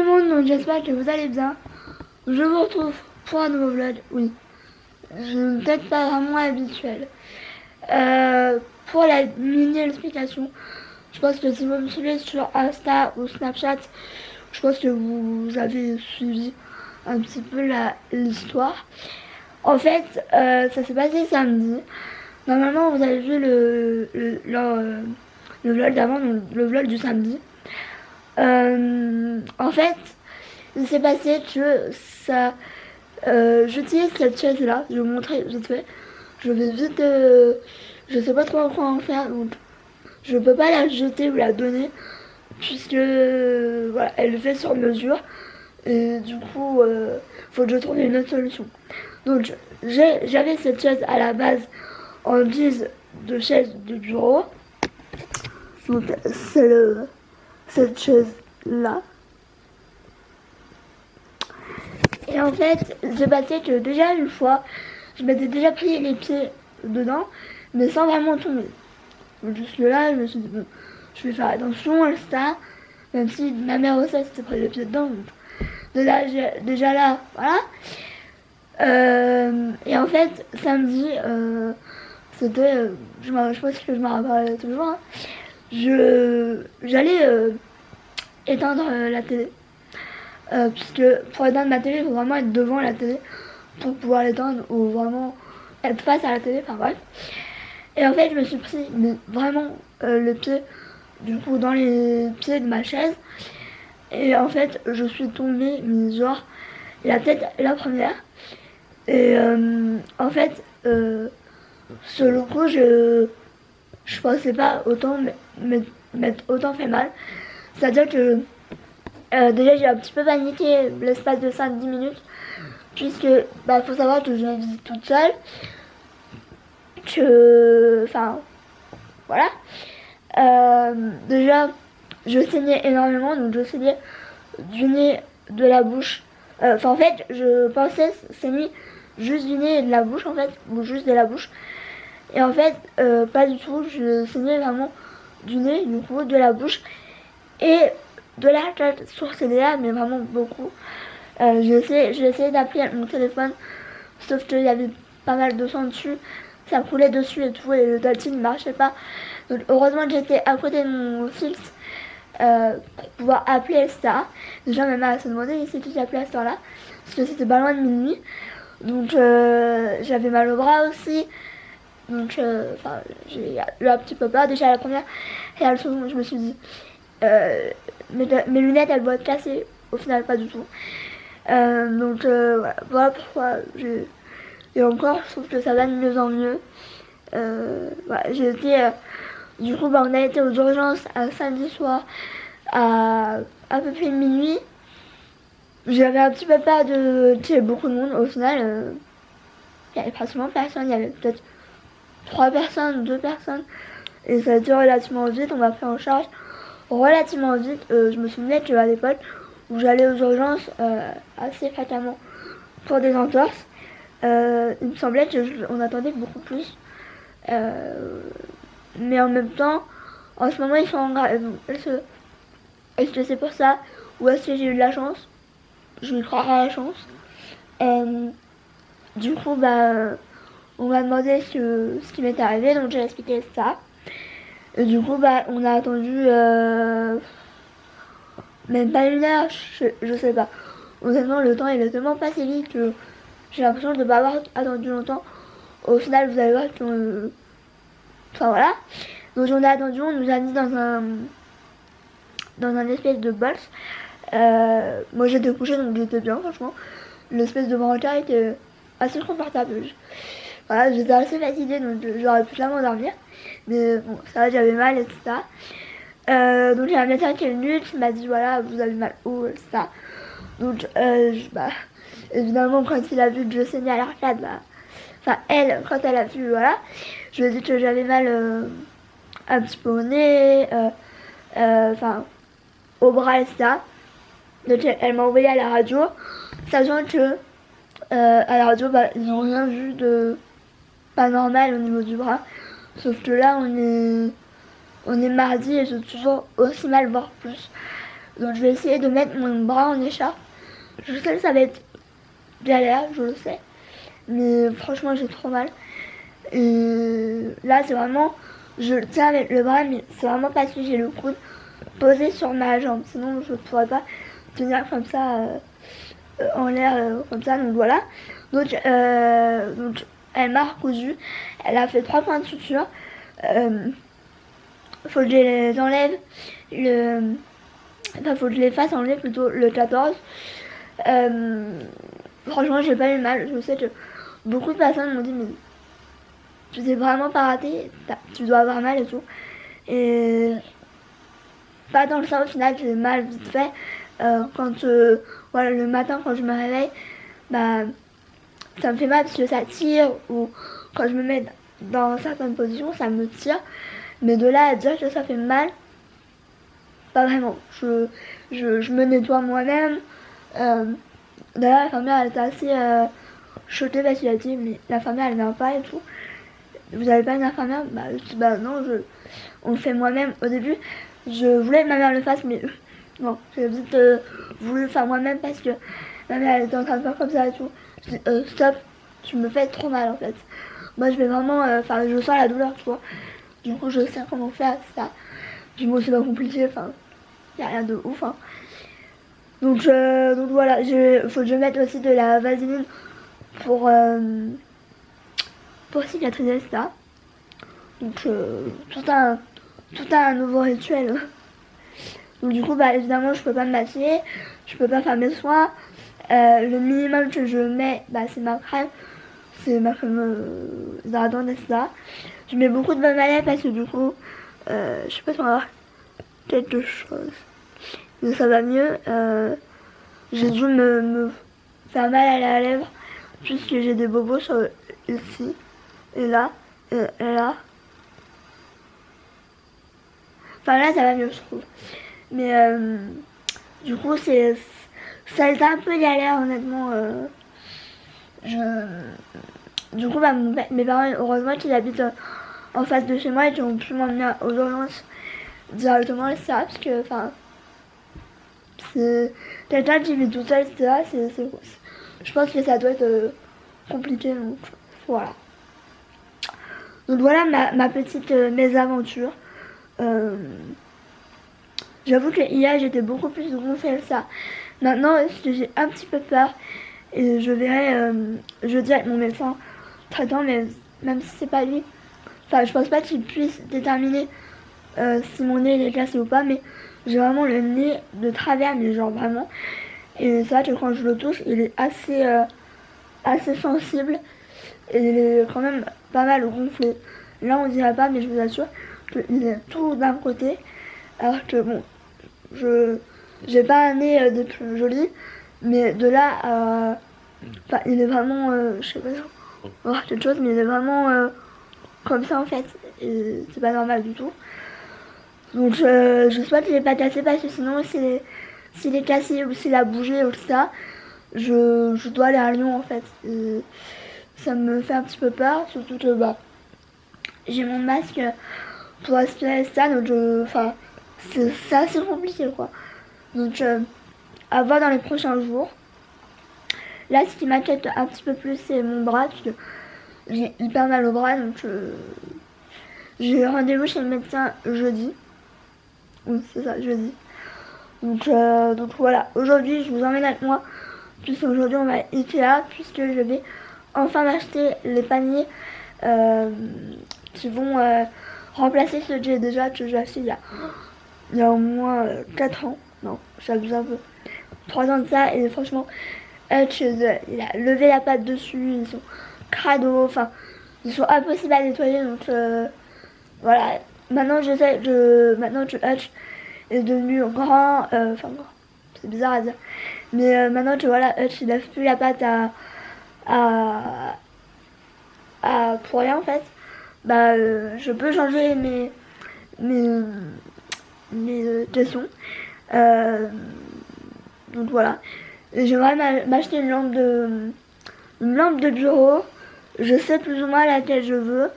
le monde, donc j'espère que vous allez bien. Je vous retrouve pour un nouveau vlog, oui. Peut-être pas vraiment habituel. Pour la mini-explication, je pense que si vous me suivez sur Insta ou Snapchat, je pense que vous avez suivi un petit peu l'histoire. En fait, ça s'est passé samedi. Normalement, vous avez vu le vlog d'avant, donc le vlog du samedi. En fait, il s'est passé que ça. J'utilise cette chaise là, je vais vous montrer vite fait. Je vais vite. Je sais pas trop quoi en faire, donc je peux pas la jeter ou la donner, puisque voilà, elle est faite sur mesure. Et du coup, faut que je trouve une autre solution. Donc, j'avais cette chaise à la base en guise de chaise de bureau. Donc, c'est cette chaise là. Et en fait, j'ai passé que déjà une fois, je m'étais déjà pris les pieds dedans, mais sans vraiment tomber. Juste là, je me suis dit, bon, je vais faire attention, etc. Même si ma mère aussi s'était pris les pieds dedans. Donc, déjà là, voilà. Et en fait, samedi, c'était, je pense que je me rappelle toujours, hein, j'allais éteindre la télé. Puisque pour éteindre ma télé, il faut vraiment être devant la télé pour pouvoir l'éteindre ou vraiment être face à la télé, enfin bref. Et en fait, je me suis pris vraiment le pied, du coup, dans les pieds de ma chaise. Et en fait, je suis tombée, mais genre, la tête la première. Et en fait, sur le coup, je pensais pas autant m'être autant fait mal. C'est-à-dire que déjà j'ai un petit peu paniqué l'espace de 5-10 minutes, puisque faut savoir que je vis toute seule, que enfin voilà. Déjà je saignais énormément, donc je saignais du nez, de la bouche. En fait je pensais saigner juste du nez et de la bouche en fait, ou juste de la bouche. Et en fait pas du tout, je saignais vraiment du nez, du coup de la bouche et de la tête sourcilière, mais vraiment beaucoup. J'ai essayé d'appeler mon téléphone, sauf qu'il y avait pas mal de sang dessus, ça coulait dessus et tout, et le Dalton ne marchait pas. Donc heureusement que j'étais à côté de mon fixe pour pouvoir appeler, etc. Déjà ma mère s'est demandé si tu appelé à ce temps-là, parce que c'était pas loin de minuit. Donc j'avais mal au bras aussi. Donc j'ai eu un petit peu peur déjà à la première, et à la seconde je me suis dit mes lunettes elles vont être cassées, au final pas du tout. Donc voilà pourquoi et encore je trouve que ça va de mieux en mieux. J'ai été du coup on a été aux urgences un samedi soir à peu près minuit. J'avais un petit peu peur de tuer beaucoup de monde. Au final il y avait pratiquement personne, il y avait peut-être 3 personnes, 2 personnes, et ça a été relativement vite. On m'a pris en charge relativement vite. Je me souvenais qu'à l'époque où j'allais aux urgences assez fréquemment pour des entorses, il me semblait qu'on attendait beaucoup plus. Mais en même temps, en ce moment ils sont en grève. Est-ce que c'est pour ça ou est-ce que j'ai eu de la chance? Je vais croire à la chance. Du coup, on m'a demandé ce qui m'était arrivé, donc j'ai expliqué ça. Et du coup, on a attendu même pas une heure, je sais pas. Honnêtement, le temps il est tellement passé vite que j'ai l'impression de ne pas avoir attendu longtemps. Au final, vous allez voir que. Enfin voilà. Donc on a attendu, on nous a mis dans un espèce de box. Moi j'étais couchée donc j'étais bien, franchement. L'espèce de brancard était assez confortable. Voilà, j'étais assez fatiguée donc j'aurais pu clairement dormir. Mais bon, ça va, j'avais mal, etc. Donc il y a un médecin qui est venu, qui m'a dit voilà, vous avez mal où, etc. Donc évidemment quand il a vu que je saignais à l'arcade, enfin elle, quand elle a vu, voilà, je lui ai dit que j'avais mal un petit peu au nez, au bras, etc. Donc elle m'a envoyé à la radio, sachant que à la radio, ils n'ont rien vu de pas normal au niveau du bras. Sauf que là, on est mardi et j'ai toujours aussi mal, voire plus. Donc je vais essayer de mettre mon bras en écharpe. Je sais que ça va être galère, je le sais. Mais franchement j'ai trop mal. Et là c'est vraiment, je le tiens avec le bras, mais c'est vraiment parce que j'ai le coude posé sur ma jambe. Sinon je ne pourrais pas tenir comme ça en l'air comme ça. Donc voilà. Donc elle m'a recousu. Elle a fait 3 points de suture. Faut que je les enlève faut que je les fasse enlever plutôt le 14. Franchement j'ai pas eu mal. Je sais que beaucoup de personnes m'ont dit mais tu t'es vraiment pas raté, tu dois avoir mal et tout. Et pas dans le sens, au final j'ai mal vite fait. Quand voilà, le matin quand je me réveille, bah ça me fait mal parce que ça tire, ou quand je me mets dans certaines positions ça me tire. Mais de là à dire que ça fait mal, pas vraiment. Je me nettoie moi-même. D'ailleurs l'infirmière elle était assez choquée parce qu'elle a dit mais l'infirmière elle vient pas et tout. Vous avez pas une infirmière? Bah je dis bah non, on le fait moi-même. Au début je voulais que ma mère le fasse, mais bon, j'ai vite voulu le faire moi-même parce que ma mère elle était en train de faire comme ça et tout. Je dis stop, tu me fais trop mal en fait. Moi je vais vraiment, je sens la douleur, tu vois. Du coup je sais comment faire ça. Du coup c'est pas compliqué, y a rien de ouf. Hein. Donc voilà, faut que je mette aussi de la vaseline pour cicatriser ça. Donc tout un nouveau rituel. Donc du coup bah évidemment je peux pas me maquiller, je peux pas faire mes soins. Le minimum que je mets bah c'est ma crème. C'est ma crème hydratante, etc. Je mets beaucoup de baume à lèvres parce que du coup je sais pas si on va voir quelque chose. Mais ça va mieux. J'ai dû me faire mal à la lèvre puisque j'ai des bobos sur ici et là et là. Enfin là ça va mieux je trouve. Mais du coup ça a été un peu galère honnêtement. Du coup bah, mes parents heureusement qu'ils habitent en face de chez moi et qu'ils ont pu m'emmener aux urgences directement etc. Parce que c'est quelqu'un qui vit tout seul etc. Je pense que ça doit être compliqué donc voilà. Donc voilà ma petite mésaventure. J'avoue que hier j'étais beaucoup plus gonflée que ça. Maintenant j'ai un petit peu peur et je verrai jeudi avec mon médecin traitant, mais même si c'est pas lui, je pense pas qu'il puisse déterminer si mon nez est cassé ou pas, mais j'ai vraiment le nez de travers, mais genre vraiment. Et c'est vrai que quand je le touche il est assez sensible et il est quand même pas mal gonflé. Là on dirait pas, mais je vous assure qu'il est tout d'un côté. Alors que bon, j'ai pas un nez de plus joli, mais de là à... il est vraiment... je sais pas si on va voir quelque chose, mais il est vraiment comme ça en fait. Et c'est pas normal du tout. Donc je souhaite qu'il est pas cassé parce que sinon s'il est cassé ou s'il a bougé ou tout ça, je dois aller à Lyon en fait. Et ça me fait un petit peu peur, surtout que j'ai mon masque pour aspirer ça, donc c'est assez compliqué quoi. Donc à voir dans les prochains jours. Là ce qui m'inquiète un petit peu plus c'est mon bras parce que j'ai hyper mal au bras, donc j'ai rendez-vous chez le médecin jeudi. Oui c'est ça, jeudi. Donc voilà, aujourd'hui je vous emmène avec moi puisque aujourd'hui on va à Ikea puisque je vais enfin m'acheter les paniers qui vont remplacer ceux que j'ai acheté il y a au moins 4 ans. Non, j'abuse un peu. 3 ans de ça, et franchement, Hutch, il a levé la patte dessus, ils sont crado, ils sont impossibles à nettoyer, donc voilà. Maintenant, maintenant que Hutch est devenu grand, c'est bizarre à dire, mais maintenant que voilà, Hutch, il lève plus la patte pour rien en fait, je peux changer mes tessons. Donc voilà. J'aimerais m'acheter une lampe de bureau. Je sais plus ou moins laquelle je veux.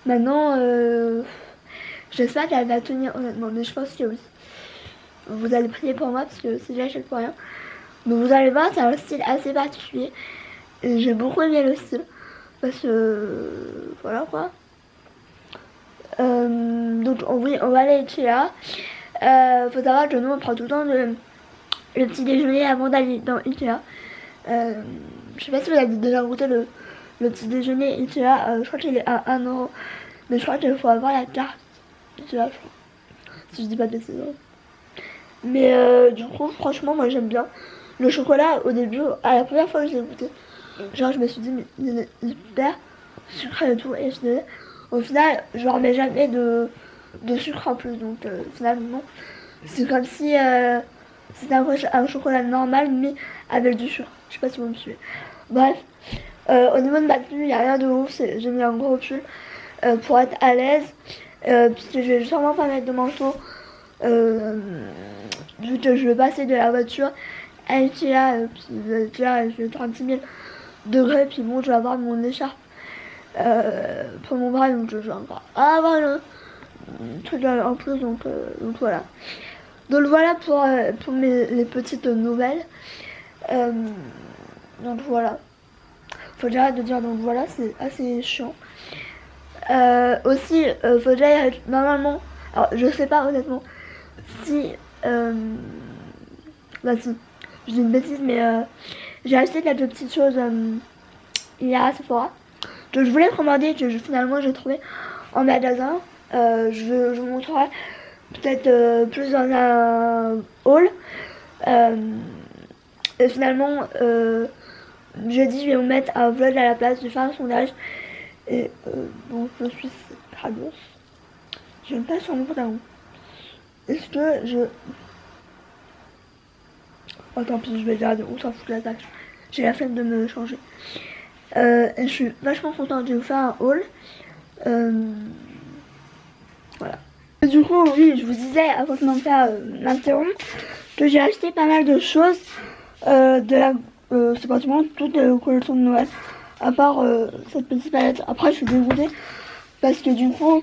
Maintenant, j'espère qu'elle va tenir honnêtement, mais je pense que oui. vous allez prier pour moi parce que si j'achète pour rien. Donc vous allez voir, c'est un style assez particulier. Et j'ai beaucoup aimé le style. Parce que voilà quoi. Donc oui, on va aller à Ikea. Faut savoir que nous on prend tout le temps le petit déjeuner avant d'aller dans Ikea. Je sais pas si vous avez déjà goûté le petit déjeuner Ikea. Je crois qu'il est à 1€. Mais je crois qu'il faut avoir la carte Ikea, je crois. Si je dis pas de bêtises. Mais du coup, franchement, moi j'aime bien. Le chocolat, au début, à la première fois que je l'ai goûté, genre je me suis dit, mais il est hyper sucré et tout. Et au final, je leur mets jamais de sucre en plus. Donc finalement, c'est comme si c'était un chocolat normal, mais avec du sucre. Je sais pas si vous me suivez. Bref, au niveau de ma tenue, il n'y a rien de ouf. J'ai mis un gros pull pour être à l'aise. Puisque je vais sûrement pas mettre de manteau. Vu que je vais passer de la voiture à Ikea, puis Ikea il fait 36 000 degrés, puis bon je vais avoir mon écharpe pour mon bras, donc je vais encore avoir le truc en plus, donc voilà. Donc voilà pour les petites nouvelles. Donc voilà. Faut que j'arrête de dire donc voilà, c'est assez chiant. Aussi, faut que j'aille normalement, alors je sais pas honnêtement si bah si, je dis une bêtise, mais j'ai acheté quelques petites choses hier à Sephora que je voulais commander, que finalement j'ai trouvé en magasin. Je vous montrerai peut-être plus dans un haul. Et finalement, jeudi, je vais vous mettre un vlog à la place, je vais faire un sondage. Et bon, je suis Kratos. Je n'aime pas sur mon pantalon. Est-ce que je... Oh tant pis, je vais garder, on s'en fout de la tâche. J'ai la flemme de me changer. Et je suis vachement contente de vous faire un haul. Voilà. Et du coup, oui, je vous disais, avant que mon père m'interrompe, que j'ai acheté pas mal de choses de la... c'est pratiquement toute la collection de Noël. À part cette petite palette. Après, je suis dégoûtée. Parce que du coup,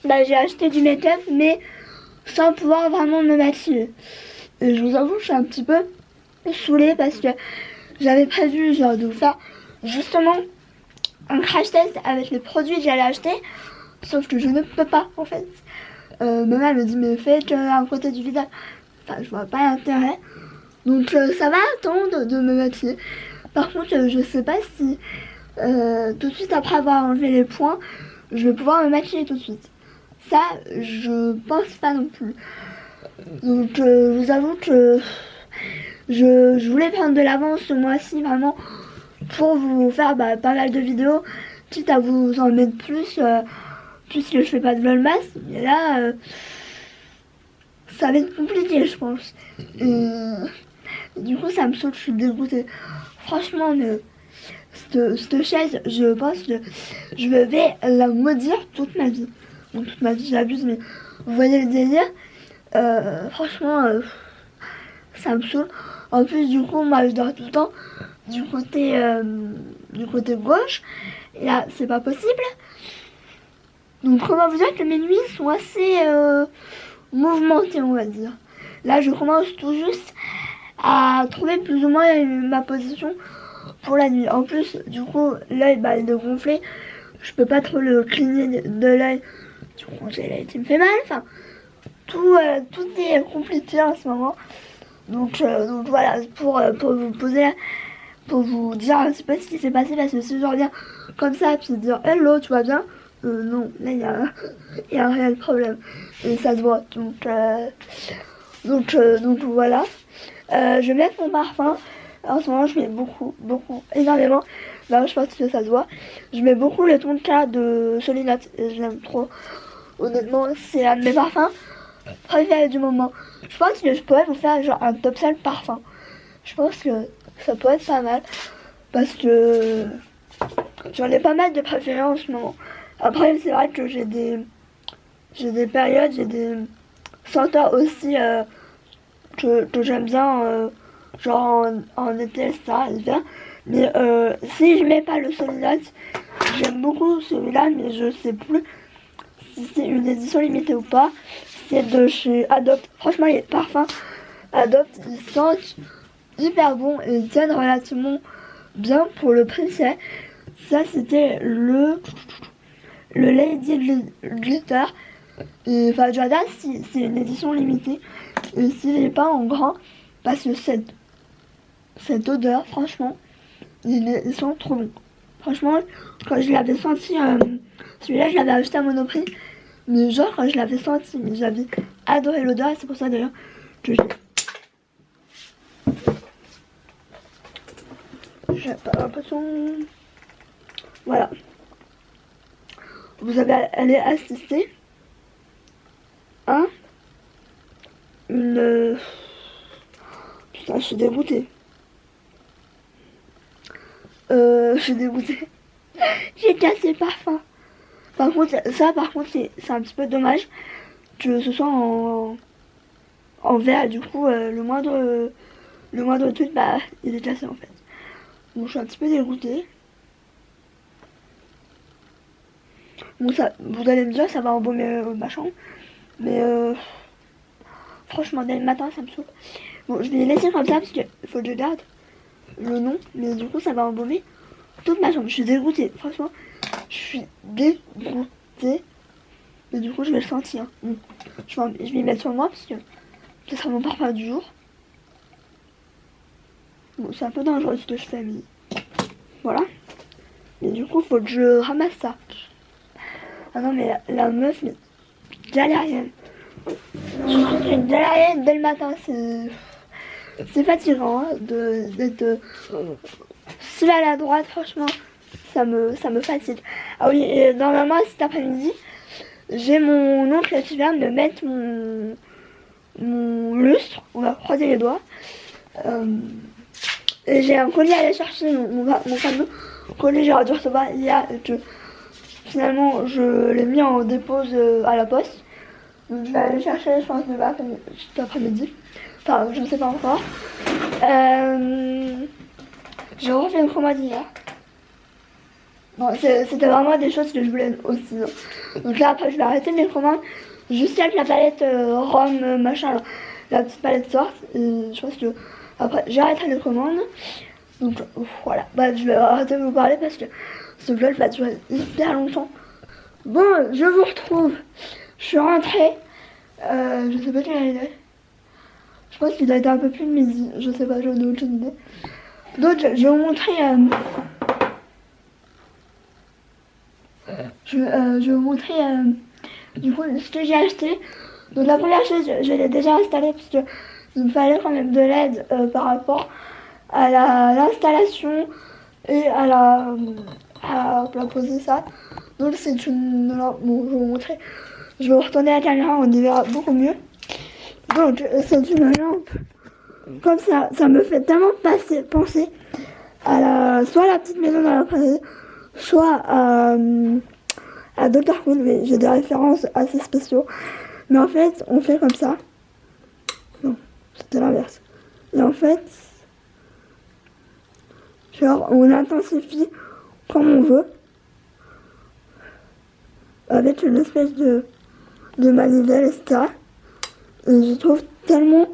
bah, j'ai acheté du make-up, mais sans pouvoir vraiment me maquiller. Et je vous avoue, je suis un petit peu saoulée parce que j'avais prévu genre de vous faire justement un crash test avec les produits que j'allais acheter, sauf que je ne peux pas en fait. Maman elle me dit mais fais un côté du visage. Enfin, je vois pas l'intérêt. Donc ça va attendre de me maquiller. Par contre, je sais pas si tout de suite après avoir enlevé les points, je vais pouvoir me maquiller tout de suite. Ça, je pense pas non plus. Donc je vous avoue que je voulais prendre de l'avance ce mois-ci vraiment pour vous faire pas mal de vidéos, quitte à vous en mettre plus, puisque je fais pas de vlogmas. Mais là, ça va être compliqué je pense. Du coup ça me saute, je suis dégoûtée. Franchement, cette chaise, je pense que je vais la maudire toute ma vie. Bon, toute ma vie, j'abuse, mais vous voyez le délire. Franchement, ça me saoule. En plus, du coup, moi, je dors tout le temps du côté gauche. Et là, c'est pas possible. Donc, comment vous dire que mes nuits sont assez mouvementées, on va dire. Là, je commence tout juste à trouver plus ou moins ma position pour la nuit. En plus, du coup, l'œil il est gonflé. Je peux pas trop le cligner de l'œil. Du coup, j'ai l'œil qui me fait mal. Enfin, tout est compliqué en ce moment. Donc voilà, pour vous poser, pour vous dire un petit peu ce qui s'est passé, parce que si je reviens comme ça, puis dire hello, tu vas bien, non, là il y a un réel problème. Et ça se voit. Donc voilà. Je vais mettre mon parfum. En ce moment, je mets beaucoup, énormément. Là, je pense que ça se voit. Je mets beaucoup le Tonka de Solinat. Et je l'aime trop. Honnêtement, c'est un de mes parfums préférés du moment. Je pense que je pourrais vous faire genre un top 5 parfum. Je pense que ça pourrait être pas mal. Parce que j'en ai pas mal de préférés en ce moment. Après, c'est vrai que j'ai des périodes, j'ai des senteurs aussi que j'aime bien. Genre en été, ça, l'hiver. Mais si je mets pas le Solinat, j'aime beaucoup celui-là, mais je sais plus si c'est une édition limitée ou pas. c'est de chez Adopt. Franchement, les parfums Adopt, ils sentent hyper bon et ils tiennent relativement bien pour le prix. Ça, c'était le Lady Glitter. Enfin, j'adore si c'est une édition limitée et s'il n'est pas en grand, parce que cette odeur, franchement, ils sont trop bons. Franchement, quand je l'avais senti, celui-là, je l'avais acheté à Monoprix. Mais genre, quand je l'avais senti, mais j'avais adoré l'odeur et c'est pour ça d'ailleurs que j'ai pas l'impression. Voilà. Vous allez assister à une. Putain, je suis dégoûtée. Je suis dégoûtée. J'ai cassé le parfum. Par contre, c'est un petit peu dommage que ce soit en verre. Du coup, le moindre truc, bah, il est cassé en fait. Bon, je suis un petit peu dégoûtée. Bon, ça, vous allez me dire, ça va embaumer ma chambre. Mais franchement, dès le matin, ça me saoule. Bon, je vais les laisser comme ça parce qu'il faut que je garde le nom. Mais du coup, ça va embaumer toute ma chambre. Je suis dégoûtée, franchement. Je suis dégoûtée. Mais du coup, je vais le sentir. Bon, je vais y mettre sur moi parce que ce sera mon parfum du jour. Bon, c'est un peu dangereux ce que je fais, mais voilà. Et du coup, faut que je ramasse ça. Ah non, mais la meuf, mais galérienne. Je suis une galérienne dès le matin. C'est fatigant hein, d'être si maladroite, franchement. Ça me fatigue. Ah oui, et normalement, cet après-midi, j'ai mon oncle qui vient de me mettre mon lustre. On va croiser les doigts. Et j'ai un colis à aller chercher, mon fameux colis j'ai dû recevoir hier et que finalement je l'ai mis en dépose à la poste. Donc je vais aller chercher, je pense, cet après-midi. Enfin, je ne sais pas encore. J'ai refait une commande hier. Bon, c'était vraiment des choses que je voulais aussi. Donc là, après, je vais arrêter mes commandes. Juste avec la palette Rome, machin, là, la petite palette sorte. Et je pense que après, j'arrêterai les commandes. Donc voilà, bah, je vais arrêter de vous parler parce que ce vlog va durer hyper longtemps. Bon, je vous retrouve. Je suis rentrée. Je sais pas quelle heure il est. Je pense qu'il a été un peu plus de midi. Je sais pas, j'en ai aucune idée. Donc, je vais vous montrer. Je vais vous montrer du coup ce que j'ai acheté. Donc la première chose, je l'ai déjà installée parce que il me fallait quand même de l'aide par rapport à l'installation et à poser ça. Donc c'est une... Bon, je vais vous montrer. Je vais retourner à la caméra, on y verra beaucoup mieux. Donc c'est une lampe. Comme ça me fait tellement penser à soit la petite maison dans la prairie, soit à Dr. Cool, mais j'ai des références assez spéciaux. Mais en fait, on fait comme ça. Non, c'était l'inverse. Et en fait, genre, on intensifie comme on veut. Avec une espèce de manivelle, etc. Et je trouve tellement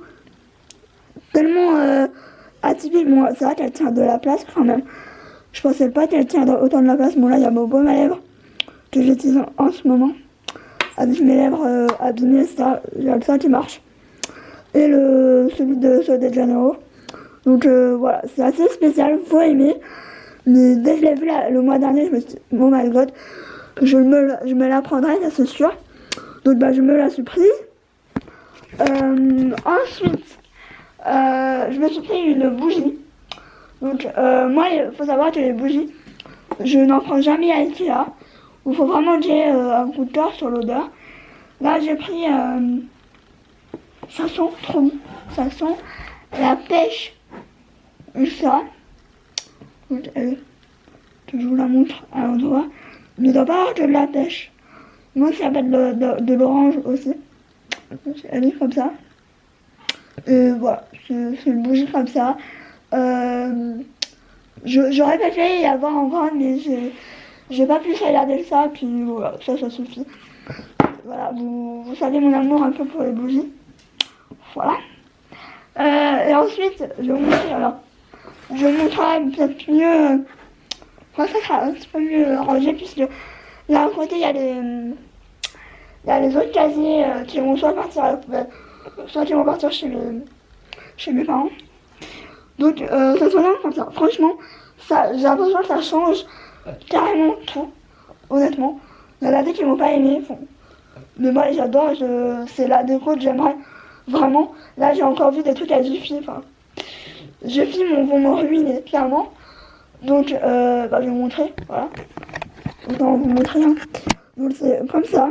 atypique. Bon, c'est vrai qu'elle tient de la place quand même. Je pensais pas qu'elle tiendrait autant de la place. Bon, là, il y a mon baume à lèvres que j'utilise en ce moment. Avec mes lèvres abîmées, etc. Il y a ça qui marche. Et celui de Sol de Janeiro. Donc voilà, c'est assez spécial, faut aimer. Mais dès que je l'ai vu le mois dernier, je me suis dit, oh my god, je me la prendrai, ça c'est sûr. Donc bah, je me la suis prise. Ensuite, je me suis pris une bougie. Donc moi, il faut savoir que les bougies, je n'en prends jamais à Ikea. Il faut vraiment que j'ai un coup de cœur sur l'odeur. Là, j'ai pris... ça sent trop bon. Ça sent la pêche. Ça. Donc, je vous la montre à l'endroit. Il ne doit pas avoir que de la pêche. Moi, ça s'appelle de l'orange aussi. Elle est comme ça. Et voilà, c'est une bougie comme ça. J'aurais préféré y avoir en grande, mais j'ai pas pu regarder ça, puis voilà, ça suffit. voilà, vous savez mon amour un peu pour les bougies. Voilà. Et ensuite, je vais vous montrer, alors, je vous montrerai peut-être mieux, enfin, ça sera un petit peu mieux rangé, puisque là, à côté, il y a les autres casiers qui vont soit partir à la poubelle, soit qui vont partir chez mes parents. Donc, ça se regarde comme ça. Franchement, j'ai l'impression que ça change carrément tout, honnêtement. Il y en a des qui m'ont pas aimé, mais moi j'adore, c'est la déco que j'aimerais vraiment. Là j'ai encore vu des trucs à Jiffy, Jiffy vont me ruiner clairement. Donc je vais vous montrer, voilà. Autant vous montrer, hein. Donc c'est comme ça.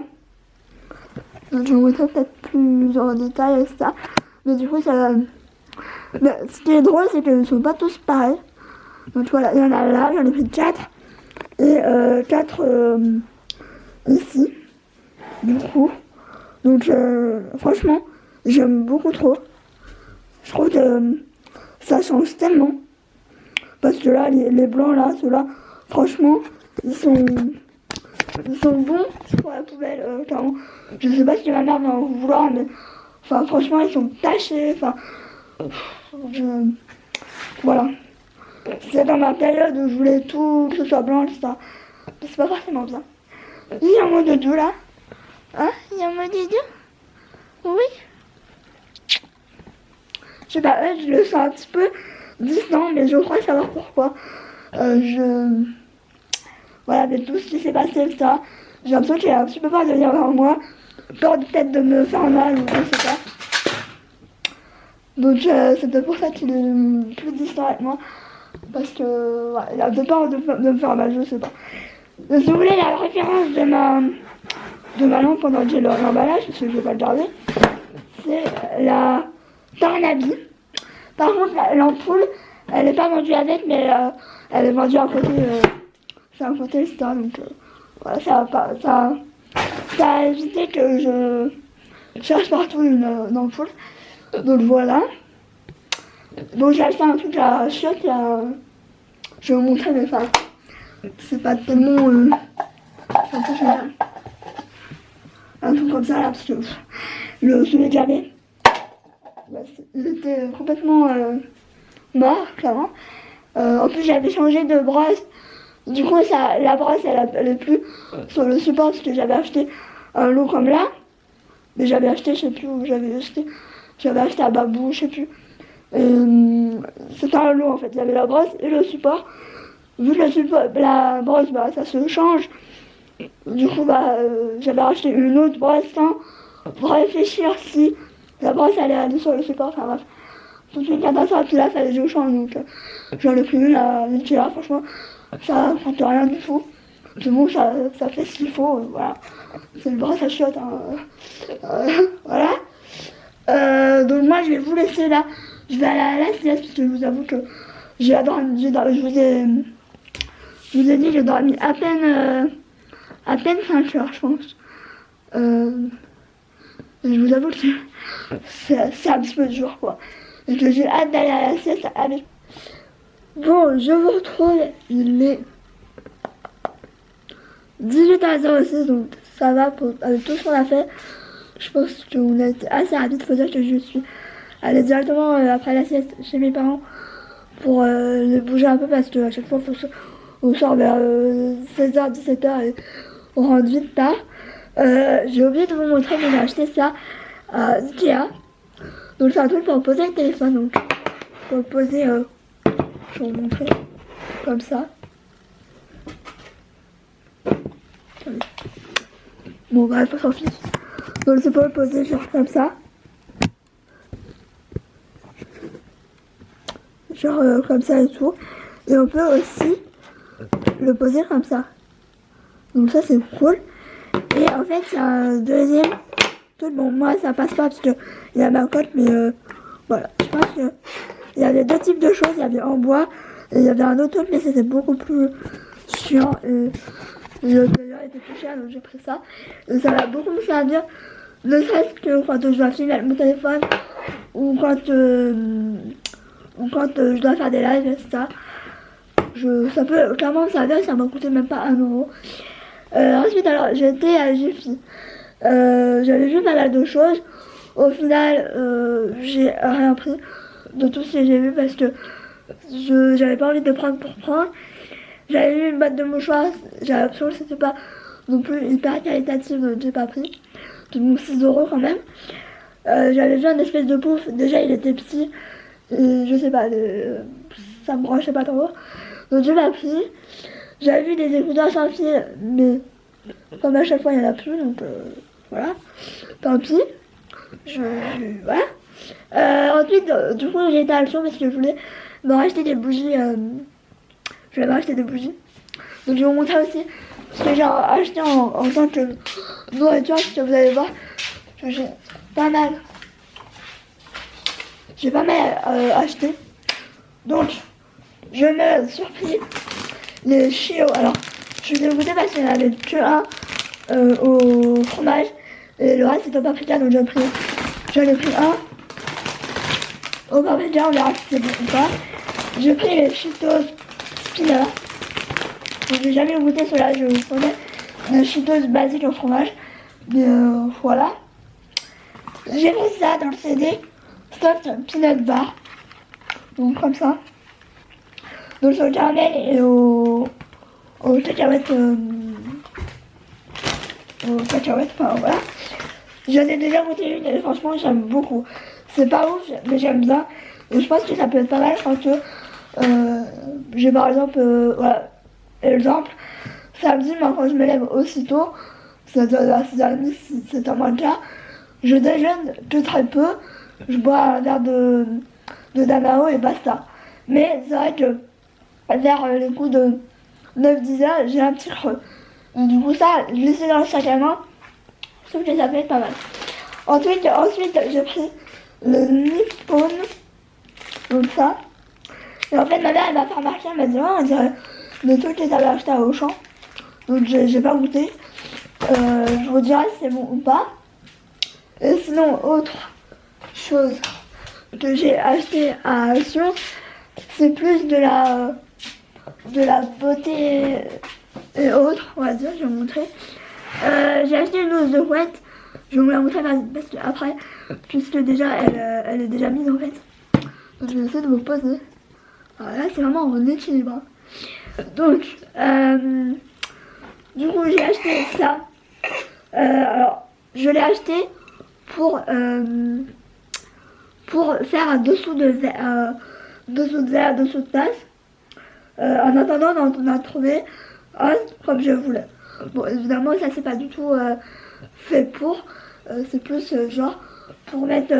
Donc je vais vous montrer peut-être plus en détail et ça. Mais du coup ça... Mais ce qui est drôle c'est qu'ils ne sont pas tous pareils. Donc voilà, il y en a là, j'en ai pris 4. Et 4 ici. Du coup. Donc franchement, j'aime beaucoup trop. Je trouve que ça change tellement. Parce que là, les blancs là, ceux-là, franchement, ils sont bons pour la poubelle, clairement. Je sais pas si ma mère va en vouloir, mais franchement, ils sont tachés. Voilà. C'est dans ma période où je voulais tout, que ce soit blanc, etc. Mais c'est pas forcément bien. Il y a un mot de deux là. Hein? Il y a un mot de deux? Oui. Je sais pas, je le sens un petit peu distant, mais je crois savoir pourquoi. Voilà, mais tout ce qui s'est passé, etc. J'ai l'impression qu'il a un petit peu peur de venir vers moi. Peur peut-être de me faire mal ou je sais pas. Donc c'est peut-être pour ça qu'il est plus distant avec moi. Parce que ouais, il a peut-être peur de me faire mal, je sais pas. Si vous voulez la référence de ma lampe pendant que j'ai l'emballage, parce que je vais pas le garder, c'est la Tarnabi. Par contre, l'ampoule, elle n'est pas vendue avec, mais elle est vendue à côté. C'est à côté, etc. Donc voilà, ça a évité que je cherche partout une ampoule. Donc voilà. Donc j'ai acheté un truc à chiottes, je vais vous montrer, mais c'est pas tellement c'est un peu génial. Un truc comme ça là, parce que celui que j'avais, il était complètement mort, clairement. En plus j'avais changé de brosse, du coup la brosse elle est plus sur le support, parce que j'avais acheté un lot comme là, mais j'avais acheté, je sais plus où j'avais acheté à Babou, je sais plus. C'était un lot en fait, il y avait la brosse et le support. Vu que la brosse ça se change, du coup j'avais acheté une autre brosse sans réfléchir si la brosse allait aller sur le support, enfin bref. Tout une catastrophe, puis là fallait que je change, donc j'en ai pris une à là, franchement ça ne coûte rien du tout. C'est bon, ça fait ce qu'il faut, voilà. C'est une brosse à chiottes, hein. Voilà. Donc moi je vais vous laisser là. Je vais aller à la sieste parce que je vous avoue que j'ai dormi, je vous ai dit, j'ai dormi à peine 5 heures, je pense. Je vous avoue que c'est un petit peu dur, quoi. Et que j'ai hâte d'aller à la sieste. Allez. Bon, je vous retrouve. Il est 18h06, donc ça va avec tout ce qu'on a fait. Je pense qu'on a été assez rapide. Faut dire que je suis allée directement après la sieste chez mes parents pour les bouger un peu, parce que à chaque fois on sort vers 16h, 17h et on rentre vite tard. J'ai oublié de vous montrer que j'ai acheté ça à Ikea. Donc c'est un truc pour poser le téléphone. Donc pour le poser, je vais vous montrer comme ça. Bon bref, on s'en fiche. Donc c'est pour le poser genre comme ça. Genre comme ça et tout. Et on peut aussi le poser comme ça. Donc ça c'est cool. Et en fait c'est un deuxième truc. Bon moi ça passe pas parce que il y a ma cote, mais voilà. Je pense que il y avait deux types de choses. Il y avait en bois et il y avait un autre truc, mais c'était beaucoup plus chiant. Et le tailleur était plus cher, donc j'ai pris ça. Et ça va beaucoup me servir. Ne serait-ce que quand je dois filmer avec mon téléphone ou quand je dois faire des lives, etc. Ça peut clairement me servir, ça m'a coûté même pas 1€. Ensuite, alors, j'étais à Jiffy. J'avais vu pas mal de choses. Au final, j'ai rien pris de tout ce que j'ai vu parce que j'avais pas envie de prendre pour prendre. J'avais vu une boîte de mouchoirs, j'avais l'impression que c'était pas non plus hyper qualitatif, donc j'ai pas pris. Donc 6 € quand même. J'avais vu un espèce de pouf, déjà il était petit, et je sais pas, ça me branchait pas trop. Donc j'ai pas pris. J'avais vu des écouteurs sans fil, mais comme à chaque fois il y en a plus, donc voilà. Tant pis. Voilà. Ensuite, du coup j'ai été à Action parce que je voulais me racheter des bougies. Je voulais me racheter des bougies. Donc je vais vous montrer aussi ce que j'ai acheté en tant que nourriture, parce que vous allez voir que j'ai pas mal. J'ai pas mal acheté. Donc je me suis pris les chiots. Alors je suis dégoûtée parce qu'il n'y en avait que un au fromage et le reste c'est au paprika, donc j'en ai pris un au paprika, on verra si c'est bon ou pas. J'ai pris les Cheetos Spinner. J'ai jamais goûté cela, je vous promets. Les Cheetos basiques au fromage. Mais voilà. J'ai mis ça dans le CD Stuffed Peanut Bar. Donc comme ça. Donc au caramel et aux cacahuètes. Aux cacahuètes, enfin voilà. J'en ai déjà goûté une et franchement j'aime beaucoup. C'est pas ouf, mais j'aime bien. Et je pense que ça peut être pas mal quand j'ai par exemple, voilà, exemple, samedi, moi quand je me lève aussitôt, c'est à 6h30, c'est un moins le cas, je déjeune que très peu, je bois un verre de Danao et basta. Mais c'est vrai que vers les coups de 9-10 heures, j'ai un petit creux. Et du coup ça, je laissais dans le sac à main, je trouve que ça peut être pas mal. Ensuite j'ai pris le Nippon, donc ça. Et en fait ma mère elle m'a fait remarquer, elle m'a dit oh, on dirait le truc que t'avais acheté à Auchan. Donc j'ai pas goûté. Je vous dirai si c'est bon ou pas. Et sinon, autre chose que j'ai acheté à Action, c'est plus de la beauté et autres, on va dire, je vais vous montrer. J'ai acheté une housse de couette. Je vais vous la montrer parce que après, puisque déjà elle est déjà mise en fait. Donc je vais essayer de vous poser. Alors là c'est vraiment en équilibre. Donc, du coup j'ai acheté ça. Alors, je l'ai acheté pour faire un dessous de verre, dessous de tasse. En attendant, on a trouvé un comme je voulais. Bon, évidemment, ça c'est pas du tout fait pour. C'est plus genre pour mettre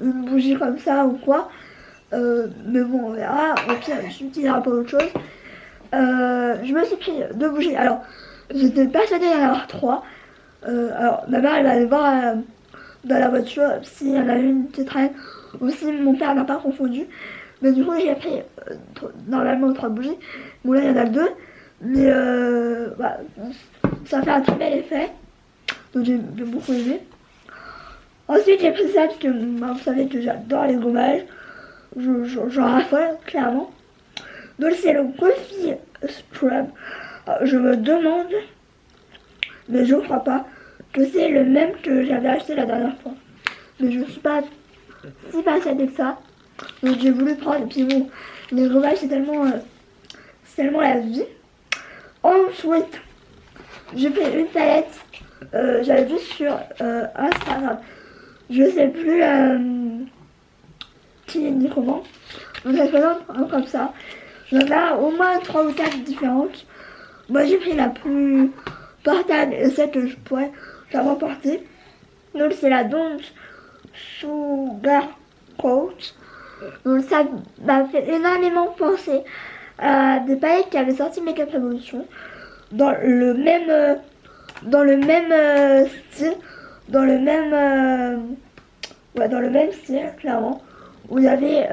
une bougie comme ça ou quoi. Mais bon, on verra. Au pire, j'utiliserai pas autre chose. Je me suis pris 2 bougies. Alors, j'étais persuadée d'en avoir 3. Alors, ma mère, elle va aller voir dans la voiture s'il y en a une qui traîne ou si mon père n'a pas confondu. Mais du coup, j'ai pris normalement 3 bougies. Bon, là, il y en a que 2. Mais voilà, ça fait un très bel effet. Donc, j'ai beaucoup aimé. Ensuite, j'ai pris ça parce que vous savez que j'adore les gommages. J'en raffole, clairement. Donc, c'est le Coffee Scrub. Je me demande, mais je crois pas, que c'est le même que j'avais acheté la dernière fois. Mais je suis pas si persuadée que ça. Donc j'ai voulu prendre. Et puis bon, les gommages c'est tellement la vie. Ensuite, j'ai pris une palette. J'avais vu sur Instagram. Je sais plus qui ni comment. Donc ça se présente comme ça. Il y en a au moins 3 ou 4 différentes. Moi j'ai pris la plus portable et celle que je pourrais vraiment porter. Donc c'est la Don't Sugar Coat. Donc ça m'a fait énormément penser à des palettes qui avaient sorti Make Up Revolution. Dans le même style. Dans le même style, clairement. Où il y avait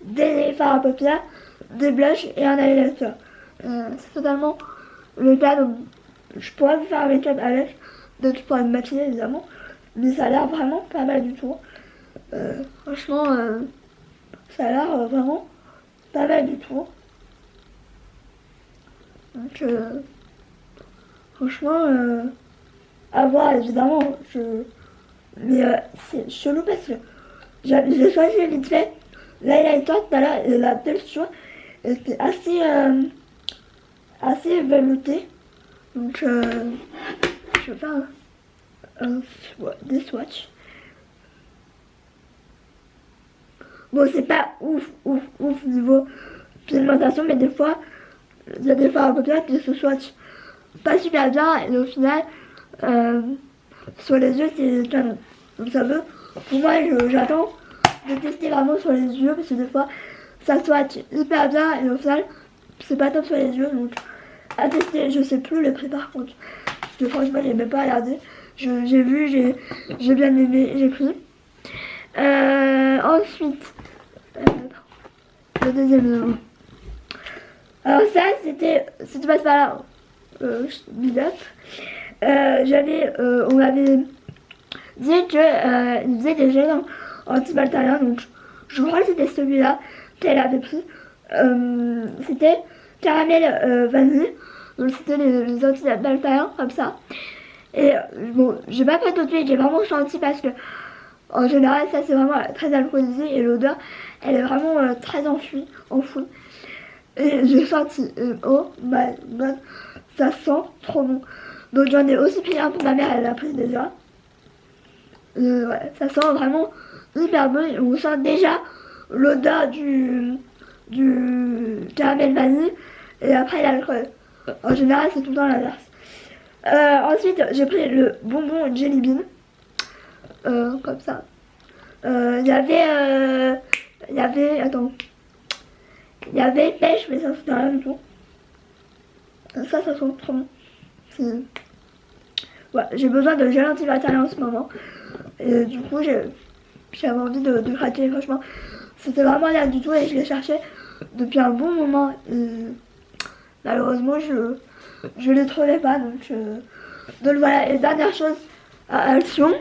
des fards à paupières, des blushs et un highlighter. C'est totalement le cas, donc je pourrais vous faire un make-up avec, donc je pourrais me maquiller évidemment, mais ça a l'air vraiment pas mal du tout. Franchement, ça a l'air vraiment pas mal du tout. Donc, franchement, à voir évidemment. Mais c'est chelou parce que j'ai choisi vite fait l'highlighter tout à l'heure et la texture était assez veloutée. Donc je vais faire des swatchs. Bon, c'est pas ouf niveau pigmentation, mais des fois, il y a des fois un peu bien qui se swatchent pas super bien et au final, sur les yeux, c'est canon. Donc ça veut, pour moi, j'attends de tester vraiment sur les yeux parce que des fois, ça swatch hyper bien et au final, c'est pas top sur les yeux. Donc à tester, je sais plus le prix par contre. Parce que franchement, j'ai même pas regardé. J'ai vu, j'ai bien aimé, j'ai pris. Ensuite, le deuxième. Alors ça, c'était pas là. Big up. On m'avait dit que il faisait des gels antibactériens, donc je crois que c'était celui-là qu'elle avait pris. C'était caramel vanille, donc c'était les antibactériens comme ça. Et bon, j'ai pas pris tout de suite, j'ai vraiment senti parce que en général, ça c'est vraiment très alcoolisé et l'odeur, elle est vraiment très enfouie. Et j'ai senti, oh my god, ça sent trop bon. Donc j'en ai aussi pris un pour ma mère, elle l'a pris déjà. Ouais, ça sent vraiment hyper bon. On sent déjà l'odeur du caramel vanille et après l'alcool. En général, c'est tout le temps l'inverse. Ensuite, j'ai pris le bonbon Jelly Bean. Comme ça. Il y avait pêche, mais ça c'était rien du tout. Ça sent trop bon. Ouais, j'ai besoin de gel antibactérien en ce moment. Et du coup, j'avais envie de craquer, franchement. C'était vraiment rien du tout et je l'ai cherché depuis un bon moment. Et malheureusement, je les trouvais pas. Donc voilà, et dernière chose à action,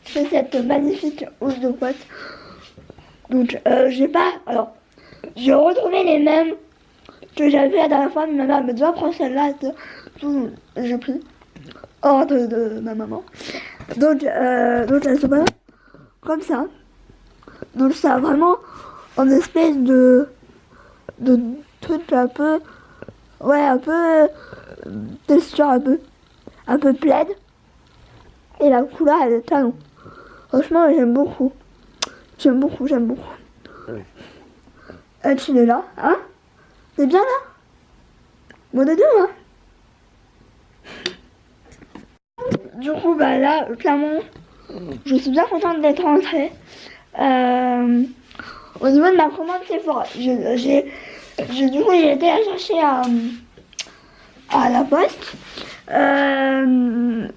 c'est cette magnifique housse de couette. Donc alors, j'ai retrouvé les mêmes que j'avais la dernière fois, mais ma mère me dit prends celle-là, j'ai pris hors de ma maman. Donc elles sont pas comme ça. Donc ça a vraiment en espèce de truc un peu, ouais, un peu texture un peu plaide. Et la couleur elle est canon. Franchement j'aime beaucoup. Tu es là, hein? T'es bien là? Bon de deux, hein? Du coup, bah là, clairement, je suis bien contente d'être rentrée. Au niveau de ma commande Sephora, du coup, j'ai été la chercher à la poste.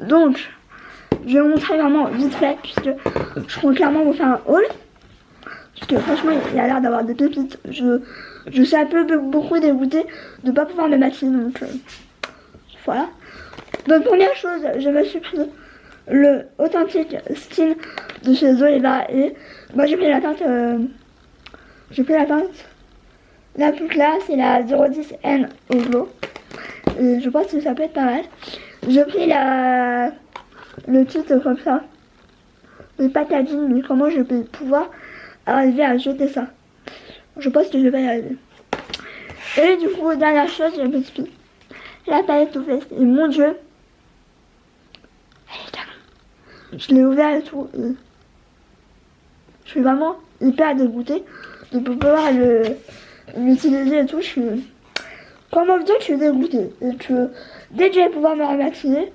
Donc, je vais vous montrer vraiment vite fait, puisque je compte clairement vous faire un haul. Parce que franchement, il a l'air d'avoir des pépites. Je suis un peu beaucoup dégoûtée de ne pas pouvoir me maquiller, donc voilà. Donc première chose, je me suis pris le authentique skin de chez Zoeva et moi j'ai pris la teinte la plus classe, c'est la 010N au glow. Et je pense que ça peut être pas mal. J'ai pris le titre comme ça, le packaging, mais comment je vais pouvoir arriver à jeter ça. Je pense que je vais y arriver. Et du coup, dernière chose, j'ai pris la palette Too Faced. Et mon dieu, elle est canon. Je l'ai ouvert et tout. Et je suis vraiment hyper dégoûtée de pouvoir l'utiliser et tout. Comment dire que je suis dégoûtée. Et que dès que je vais pouvoir me remaquiller,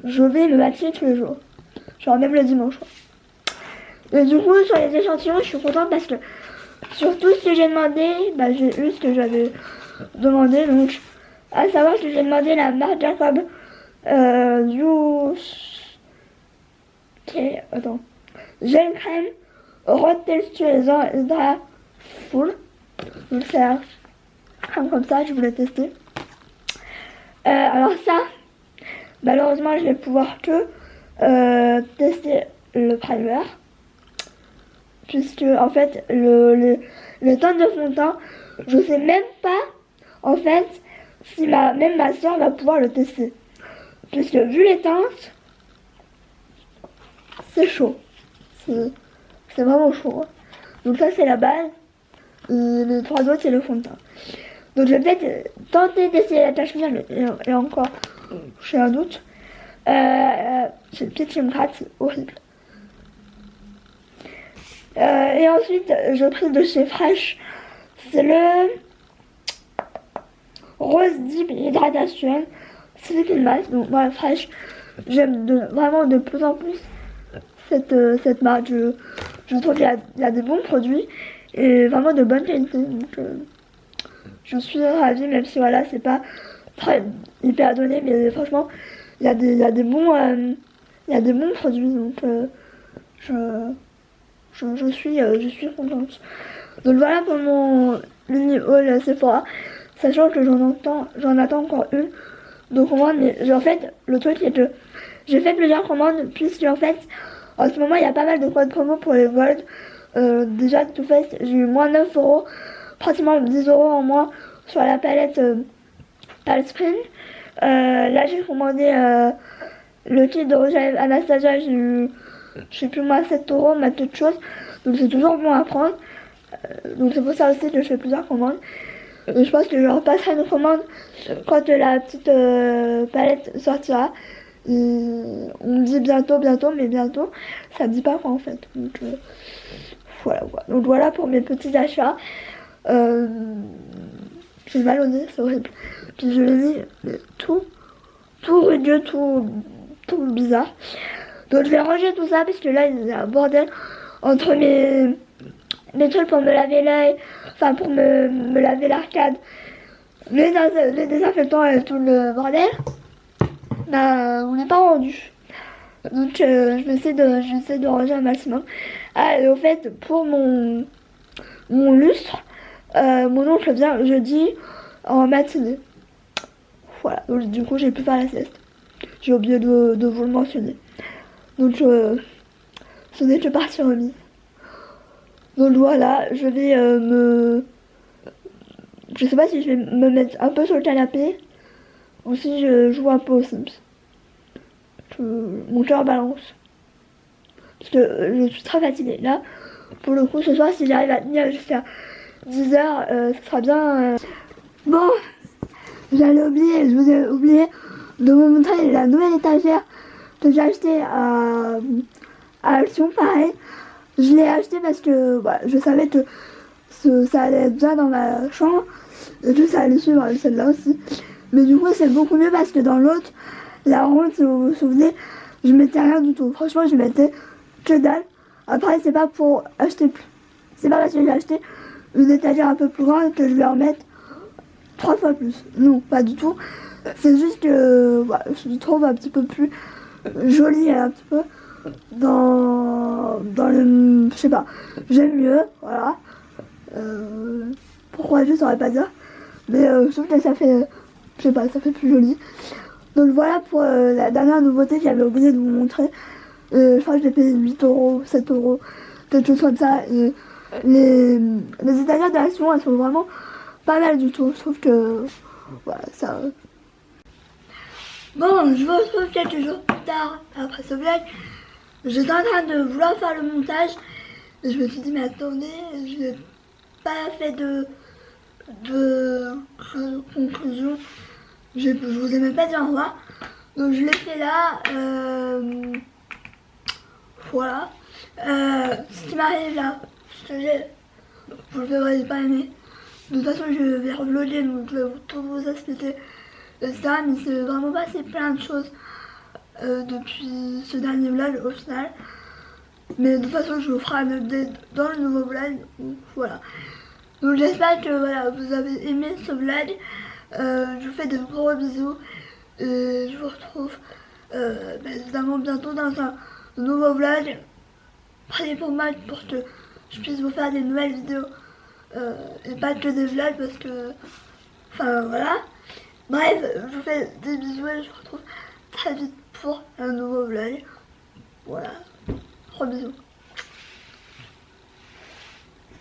je vais me maquiller tous les jours. Genre même le dimanche. Et du coup, sur les échantillons, je suis contente parce que sur tout ce que j'ai demandé, bah, j'ai eu ce que j'avais demandé. Donc, à savoir que j'ai demandé la marque Jacob gel crème haute texture Hydra Full. Donc c'est un crème comme ça, je voulais tester. Alors ça, malheureusement je vais pouvoir que tester le primer, puisque en fait le teint de fond de teint, je sais même pas en fait si même ma soeur va pouvoir le tester. puisque vu les teintes, c'est chaud. C'est vraiment chaud. Donc ça c'est la base. Les 3 autres c'est le fond de teint. Donc je vais peut-être tenter d'essayer la cachemire et encore, j'ai un doute. Peut-être que je me gratte, c'est horrible. Et ensuite je pris de chez Fresh, c'est le Rose Deep Hydratation Sleeping Mask. Donc voilà, Fresh, j'aime vraiment de plus en plus cette marque. Je trouve qu'il y a des bons produits et vraiment de bonne qualité. Donc je suis ravie, même si voilà, c'est pas très hyper donné, mais franchement, il y a des bons produits. Donc je suis contente. Donc voilà pour mon mini haul Sephora, sachant que j'en attends encore une de commande. Mais en fait, le truc c'est que j'ai fait plusieurs commandes, puisque en fait, en ce moment, il y a pas mal de codes promo pour les Gold. Déjà, tout fait, j'ai eu moins 9 euros, pratiquement 10 euros en moins sur la palette Palette Spring. Là, j'ai commandé le kit de rouge Anastasia, j'ai eu, je sais plus moi, 7 euros, ma toute chose. Donc, c'est toujours bon à prendre. Donc, c'est pour ça aussi que je fais plusieurs commandes. Et je pense que je repasserai une commande quand la petite palette sortira. On me dit bientôt, mais bientôt, ça me dit pas quoi en fait. Donc voilà. Donc voilà pour mes petits achats. J'ai mal au nez, c'est horrible. Puis je l'ai mis tout rugueux, tout bizarre. Donc je vais ranger tout ça parce que là il y a un bordel entre mes trucs pour me laver l'œil, enfin pour me laver l'arcade, les désinfectants et tout le bordel. On n'est pas rendu. Donc j'essaie de ranger un maximum. Ah, et au fait, pour mon lustre, mon oncle vient jeudi en matinée. Voilà, donc du coup j'ai pu faire la sieste. J'ai oublié de vous le mentionner. Donc ce n'est que partie remise. Donc voilà, je vais je sais pas si je vais me mettre un peu sur le canapé ou si je joue un peu aux Sims. Mon cœur balance. Parce que je suis très fatiguée. Là, pour le coup, ce soir, si j'arrive à tenir jusqu'à 10h, ce sera bien. Bon, j'allais oublier, je vous ai oublié de vous montrer la nouvelle étagère que j'ai achetée à Action. Pareil, je l'ai achetée parce que bah, je savais que ça allait être bien dans ma chambre et que ça allait suivre celle-là aussi. Mais du coup, c'est beaucoup mieux parce que dans l'autre, la ronde, si vous vous souvenez, je mettais rien du tout. Franchement, je mettais que dalle. Après, c'est pas pour acheter plus. C'est pas parce que j'ai acheté une étagère un peu plus grande que je vais en mettre 3 fois plus. Non, pas du tout. C'est juste que voilà, je trouve un petit peu plus jolie, un petit peu dans le, je sais pas, j'aime mieux, voilà. Pourquoi je saurais pas dire, mais je trouve que ça fait, je sais pas, ça fait plus joli. Donc voilà pour la dernière nouveauté que j'avais oublié de vous montrer. Je crois que j'ai payé 8 euros, 7 euros, quelque chose comme ça. Et les étagères d'Action, elles sont vraiment pas mal du tout. Je trouve que voilà, ça. Bon, je vous retrouve quelques jours plus tard après ce vlog. J'étais en train de vouloir faire le montage. Et je me suis dit, mais attendez, je n'ai pas fait de conclusion. Je vous ai même pas dit au revoir. Donc je l'ai fait là. Voilà. Ce qui m'arrive là, ce que j'ai, vous ne verrez pas aimer. De toute façon, je vais revlogger, donc je vais tout vous expliquer, etc. Mais c'est vraiment passé plein de choses depuis ce dernier vlog au final. Mais de toute façon, je vous ferai un update dans le nouveau vlog. Donc voilà. Donc j'espère que voilà, vous avez aimé ce vlog. Je vous fais de gros bisous. Et je vous retrouve évidemment bientôt dans un nouveau vlog. Priez pour moi pour que je puisse vous faire des nouvelles vidéos. Et pas que des vlogs parce que... Enfin voilà. Bref, je vous fais des bisous et je vous retrouve très vite pour un nouveau vlog. Voilà. Gros bisous.